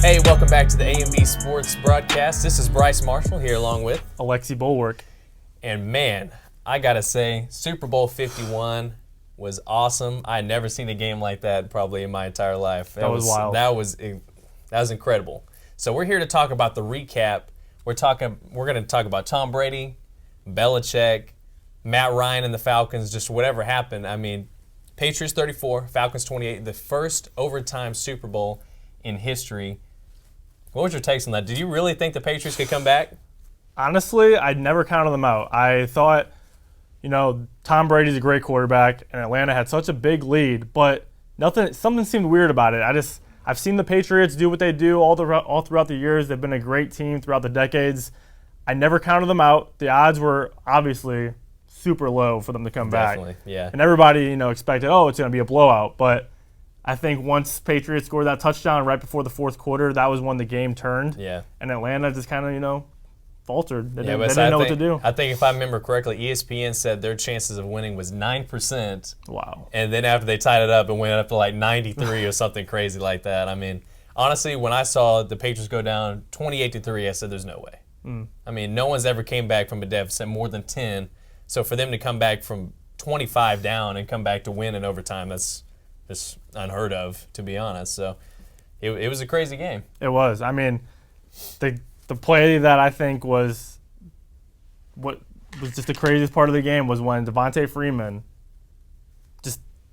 Hey, welcome back to the A&B Sports broadcast. This is Bryce Marshall here along with Alexi Bollwerk. And man, I gotta say, Super Bowl 51 was awesome. I had never seen a game like that probably in my entire life. That was wild. That was incredible. So we're here to talk about the recap. We're going to talk about Tom Brady, Belichick, Matt Ryan and the Falcons, just whatever happened. I mean, Patriots 34, Falcons 28, the first overtime Super Bowl in history. What was your takes on that? Did you really think the Patriots could come back? Honestly, I'd never counted them out. I thought, Tom Brady's a great quarterback, and Atlanta had such a big lead, but something seemed weird about it. I've seen the Patriots do what they do all throughout the years. They've been a great team throughout the decades. I never counted them out. The odds were obviously super low for them to come back. Definitely, yeah. And everybody, expected, it's going to be a blowout, but I think once Patriots scored that touchdown right before the fourth quarter, that was when the game turned. Yeah. And Atlanta just kind of, faltered. They Yeah, didn't know what to do. I think if I remember correctly, ESPN said their chances of winning was 9%. Wow. And then after they tied it up, it went up to like 93 or something crazy like that. I mean, honestly, when I saw the Patriots go down 28-3, I said there's no way. I mean, no one's ever came back from a deficit more than 10. So for them to come back from 25 down and come back to win in overtime, that's just unheard of, to be honest. So it was a crazy game. It was. I mean, the play that I think was what was just the craziest part of the game was when Devontae Freeman they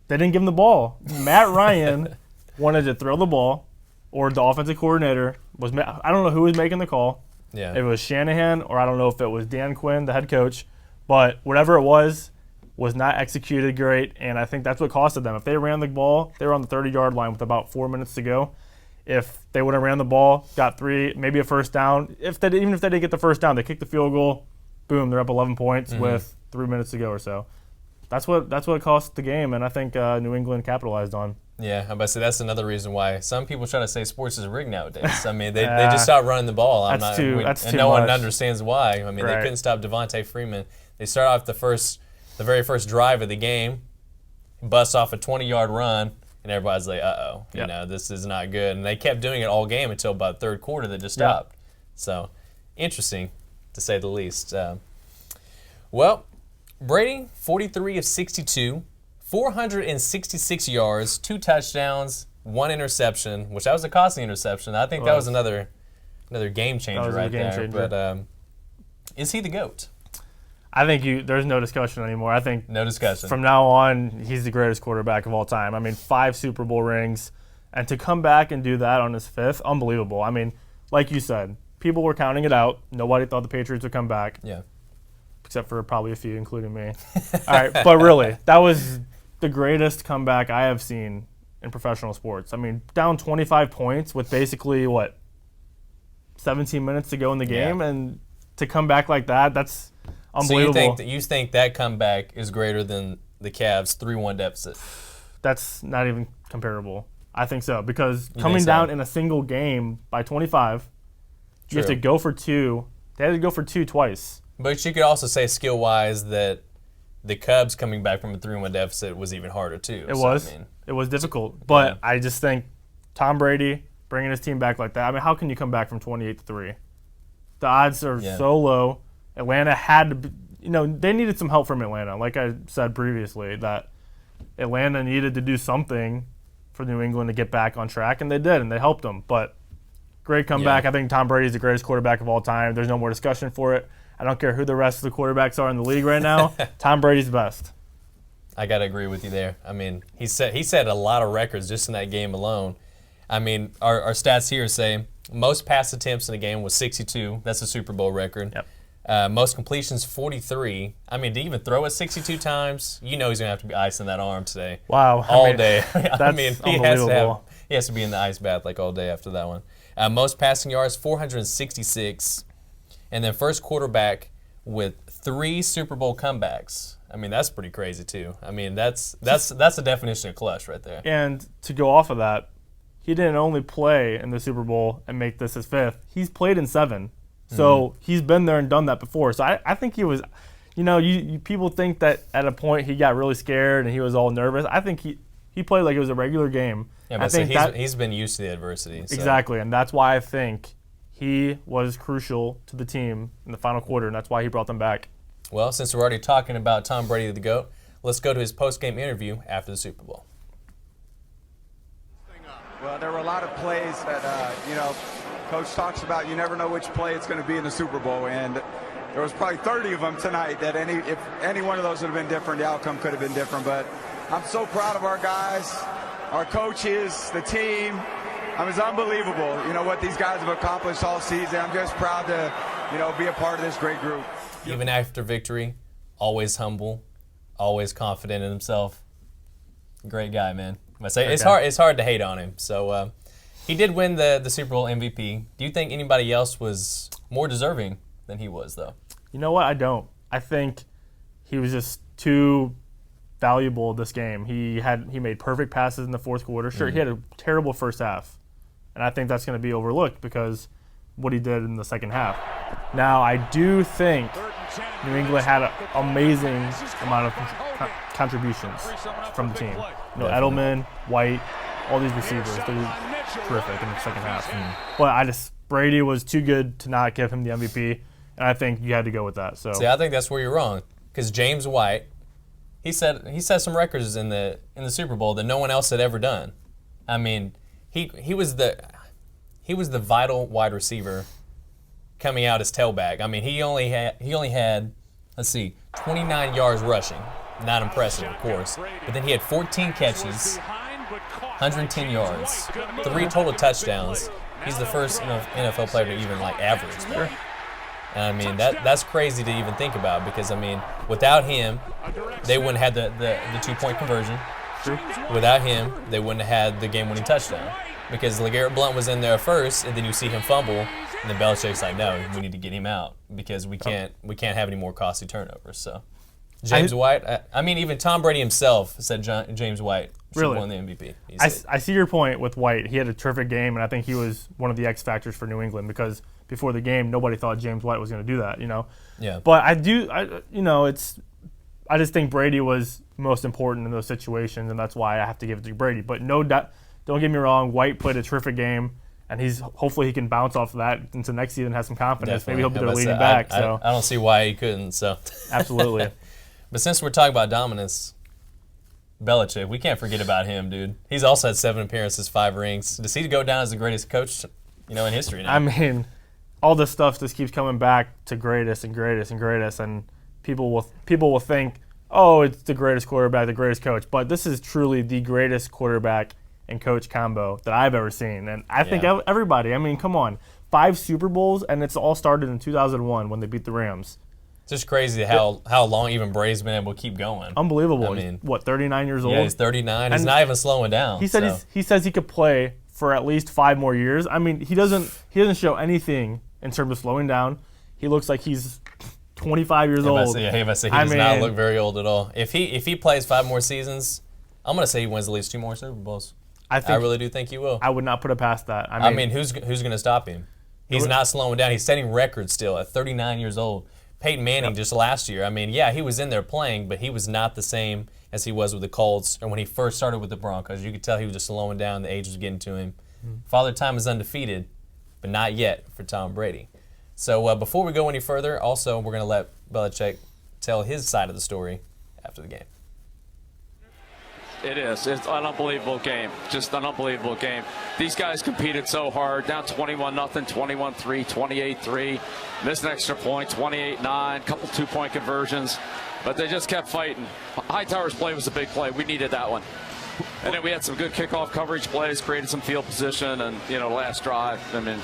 didn't give him the ball. Matt Ryan wanted to throw the ball, or the offensive coordinator I don't know who was making the call. Yeah. It was Shanahan, or I don't know if it was Dan Quinn, the head coach, but whatever it was not executed great, and I think that's what costed them. If they ran the ball, they were on the 30-yard line with about 4 minutes to go. If they would have ran the ball, got 3, maybe a first down, even if they didn't get the first down, they kicked the field goal, boom, they're up 11 points with 3 minutes to go or so. That's what cost the game, and I think New England capitalized on. Yeah, I'm about to say that's another reason why some people try to say sports is rigged nowadays. I mean, they just stopped running the ball. That's too no much. One understands why. I mean, Right. They couldn't stop Devontae Freeman. They start off the very first drive of the game, bust off a 20-yard run, and everybody's like, this is not good. And they kept doing it all game until about third quarter that just stopped. So, interesting, to say the least. Brady, 43 of 62, 466 yards, 2 touchdowns, 1 interception, which that was a costly interception. I think that was another game changer right there. But is he the GOAT? I think there's no discussion anymore. I think no discussion. From now on, he's the greatest quarterback of all time. I mean, 5 Super Bowl rings, and to come back and do that on his 5th, unbelievable. I mean, like you said, people were counting it out. Nobody thought the Patriots would come back. Yeah. Except for probably a few, including me. All right, but really, that was the greatest comeback I have seen in professional sports. I mean, down 25 points with basically, 17 minutes to go in the game, and to come back like that's unbelievable. So you think that comeback is greater than the Cavs' 3-1 deficit? That's not even comparable. I think so, because coming down in a single game by 25, you have to go for 2. They had to go for 2 twice. But you could also say skill-wise that the Cubs coming back from a 3-1 deficit was even harder too. It was difficult. But I just think Tom Brady bringing his team back like that, I mean, how can you come back from 28-3? The odds are so low. Atlanta had to be, they needed some help from Atlanta. Like I said previously, that Atlanta needed to do something for New England to get back on track, and they did, and they helped them. But great comeback. I think Tom Brady's the greatest quarterback of all time. There's no more discussion for it. I don't care who the rest of the quarterbacks are in the league right now. Tom Brady's best. I got to agree with you there. I mean, he set a lot of records just in that game alone. I mean, our stats here say most pass attempts in the game was 62. That's a Super Bowl record. Yep. Most completions, 43. I mean, to even throw it 62 times, he's going to have to be icing that arm today. Wow. All day. That's unbelievable. He has to be in the ice bath like all day after that one. Most passing yards, 466. And then first quarterback with 3 Super Bowl comebacks. I mean, that's pretty crazy too. I mean, that's the definition of clutch right there. And to go off of that, he didn't only play in the Super Bowl and make this his 5th. He's played in 7. So he's been there and done that before. So I think he was, you people think that at a point he got really scared and he was all nervous. I think he played like it was a regular game. Yeah, but I think he's been used to the adversity. So. Exactly, and that's why I think he was crucial to the team in the final quarter, and that's why he brought them back. Well, since we're already talking about Tom Brady, the GOAT, let's go to his post-game interview after the Super Bowl. Well, there were a lot of plays that, Coach talks about. You never know which play it's going to be in the Super Bowl, and there was probably 30 of them tonight that if any one of those would have been different, the outcome could have been different. But I'm so proud of our guys, our coaches, the team. I mean, it's unbelievable, what these guys have accomplished all season. I'm just proud to, be a part of this great group. Even after victory, always humble, always confident in himself. Great guy, man. I say it's hard to hate on him. So he did win the Super Bowl MVP. Do you think anybody else was more deserving than he was, though? You know what? I don't. I think he was just too valuable this game. He made perfect passes in the fourth quarter. Sure, he had a terrible first half, and I think that's going to be overlooked because what he did in the second half. Now, I do think New England had an amazing amount of contributions from the team. Edelman, White, all these receivers, they were terrific in the second half. But Brady was too good to not give him the MVP, and I think you had to go with that. So see, I think that's where you're wrong, because James White, he set some records in the Super Bowl that no one else had ever done. I mean, he was the vital wide receiver coming out as tailback. I mean, he only had 29 yards rushing. Not impressive, of course. But then he had 14 catches, 110 yards, 3 total touchdowns. He's the first NFL player to even average that. And I mean, that's crazy to even think about, because I mean, without him, they wouldn't have the 2-point conversion. Without him, they wouldn't have had the game-winning touchdown, because LeGarrette Blount was in there first, and then you see him fumble, and then Belichick's like, no, we need to get him out because we can't have any more costly turnovers. So James White, I mean, even Tom Brady himself said James White should have won the MVP. I see your point with White. He had a terrific game, and I think he was one of the X factors for New England, because before the game, nobody thought James White was going to do that, Yeah. But I just think Brady was most important in those situations, and that's why I have to give it to Brady. But no doubt, don't get me wrong, White played a terrific game, and hopefully he can bounce off of that into next season and have some confidence. Definitely. Maybe he'll be their leading back. I don't see why he couldn't. So absolutely. But since we're talking about dominance, Belichick, we can't forget about him, dude. He's also had 7 appearances, 5 rings. Does he go down as the greatest coach, in history now? I mean, all this stuff just keeps coming back to greatest and greatest and greatest, and people will think, oh, it's the greatest quarterback, the greatest coach. But this is truly the greatest quarterback and coach combo that I've ever seen. And I think everybody, I mean, come on. 5 Super Bowls, and it's all started in 2001 when they beat the Rams. It's just crazy how long even Brady's been able to keep going. Unbelievable. I mean, he's, 39 years old? Yeah, he's 39. He's not even slowing down. He says he could play for at least 5 more years. I mean, he doesn't show anything in terms of slowing down. He looks like he's 25 years old. He does not look very old at all. If he plays 5 more seasons, I'm going to say he wins at least 2 more Super Bowls. I really do think he will. I would not put it past that. I mean, who's going to stop him? He's not slowing down. He's setting records still at 39 years old. Peyton Manning just last year. I mean, yeah, he was in there playing, but he was not the same as he was with the Colts or when he first started with the Broncos. You could tell he was just slowing down. The age was getting to him. Father Time is undefeated, but not yet for Tom Brady. So before we go any further, also we're going to let Belichick tell his side of the story after the game. It is. It's an unbelievable game. Just an unbelievable game. These guys competed so hard. Down 21-0, 21-3, 28-3. Missed an extra point, 28-9. Couple 2-point conversions. But they just kept fighting. Hightower's play was a big play. We needed that one. And then we had some good kickoff coverage plays, created some field position, and, last drive. I mean,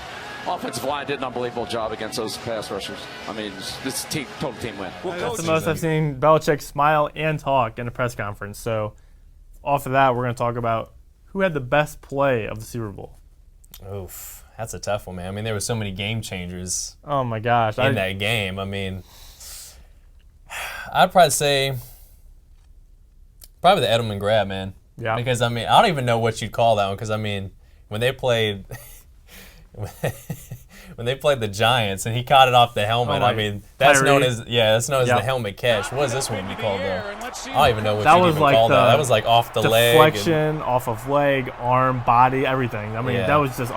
offensive line did an unbelievable job against those pass rushers. I mean, this is total team win. That's the most I've seen Belichick smile and talk in a press conference. So off of that, we're going to talk about who had the best play of the Super Bowl. Oof, that's a tough one, man. I mean, there were so many game changers. Oh my gosh! In that game, I mean, I'd probably say the Edelman grab, man. Yeah. Because I mean, I don't even know what you'd call that one. Because I mean, when they played when they played the Giants and he caught it off the helmet. I mean, that's known as the helmet catch. What does this one be called though? I don't even know what you even call that. That was like off the leg. Deflection, off of leg, arm, body, everything. I mean, that was just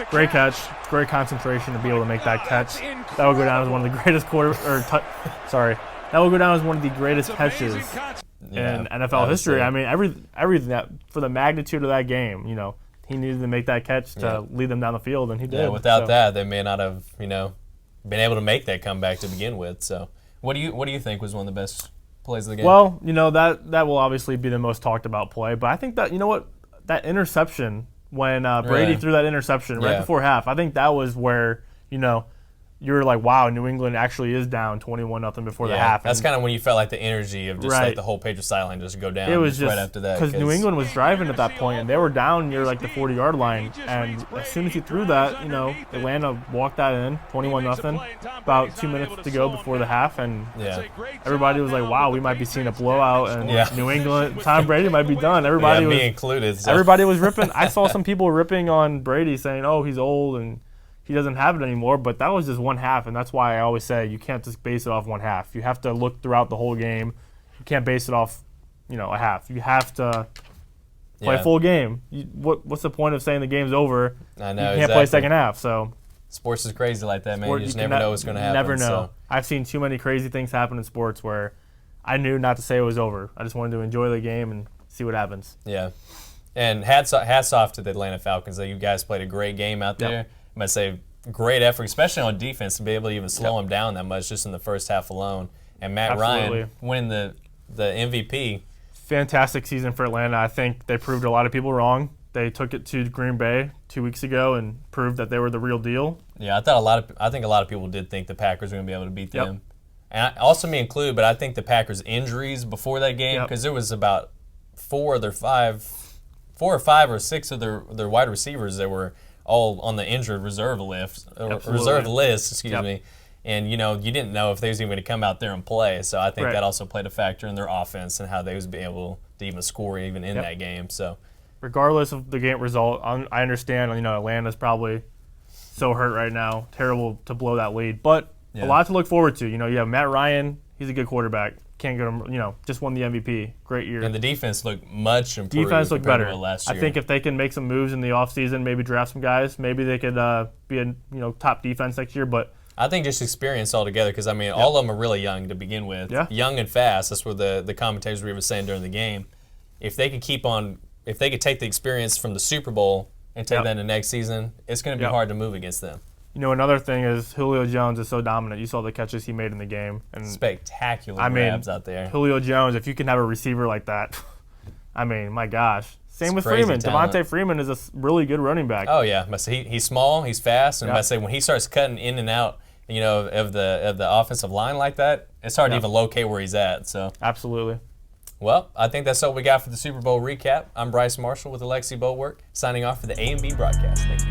great catch, great concentration to be able to make that catch. That will go down as one of the greatest that will go down as one of the greatest catches in NFL history. I mean, everything that for the magnitude of that game, he needed to make that catch to lead them down the field, and he did. Yeah, without that, they may not have, been able to make that comeback to begin with. So, what do you think was one of the best plays of the game? Well, that will obviously be the most talked about play, but I think that that interception when Brady threw that interception right before half, I think that was where you were like, wow, New England actually is down 21-0 before the half. That's kind of when you felt like the energy of just like the whole Patriots sideline just go down. It was just right after that. Because New England was driving at that point, and they were down near like the 40-yard line. And as soon as he threw that, Atlanta walked that in, 21-0, about 2 minutes to go before the half. And everybody was like, wow, we might be seeing a blowout. And New England, Tom Brady might be done. Everybody was, me included. So. Everybody was ripping. I saw some people ripping on Brady saying, oh, he's old and he doesn't have it anymore, but that was just one half, and that's why I always say you can't just base it off one half. You have to look throughout the whole game. You can't base it off, a half. You have to play a full game. What's the point of saying the game's over? I know, you can't play second half. So sports is crazy like that, man. You just never know what's going to happen. Never know. So. I've seen too many crazy things happen in sports where I knew not to say it was over. I just wanted to enjoy the game and see what happens. Yeah, and hats off to the Atlanta Falcons. You guys played a great game out there. I'm going to say great effort, especially on defense, to be able to even slow them down that much just in the first half alone. And Matt Ryan winning the MVP. Fantastic season for Atlanta. I think they proved a lot of people wrong. They took it to Green Bay 2 weeks ago and proved that they were the real deal. Yeah, I think a lot of people did think the Packers were going to be able to beat them. And also me included, but I think the Packers' injuries before that game, because there was about 4 or 5 or 6 of their wide receivers that were all on the injured reserve list. Excuse me. And, you didn't know if they was even going to come out there and play. So I think that also played a factor in their offense and how they was able to even score even in that game. So, regardless of the game result, I understand, Atlanta's probably so hurt right now. Terrible to blow that lead. But a lot to look forward to. You have Matt Ryan. He's a good quarterback. Can't get him, just won the MVP. Great year. And the defense looked much improved. Defense looked better last year. I think if they can make some moves in the offseason, maybe draft some guys, maybe they could be a top defense next year. But I think just experience altogether because, all of them are really young to begin with. Yeah. Young and fast. That's what the commentators were even saying during the game. If they could take the experience from the Super Bowl and take that into next season, it's going to be hard to move against them. Another thing is Julio Jones is so dominant. You saw the catches he made in the game. And spectacular grabs out there. Julio Jones, if you can have a receiver like that, my gosh. Same with Freeman. Devontae Freeman is a really good running back. Oh, yeah. He's small, he's fast, and when he starts cutting in and out, of the offensive line like that, it's hard to even locate where he's at. So absolutely. Well, I think that's all we got for the Super Bowl recap. I'm Bryce Marshall with Alexi Bollwerk, signing off for the A&B broadcast. Thank you.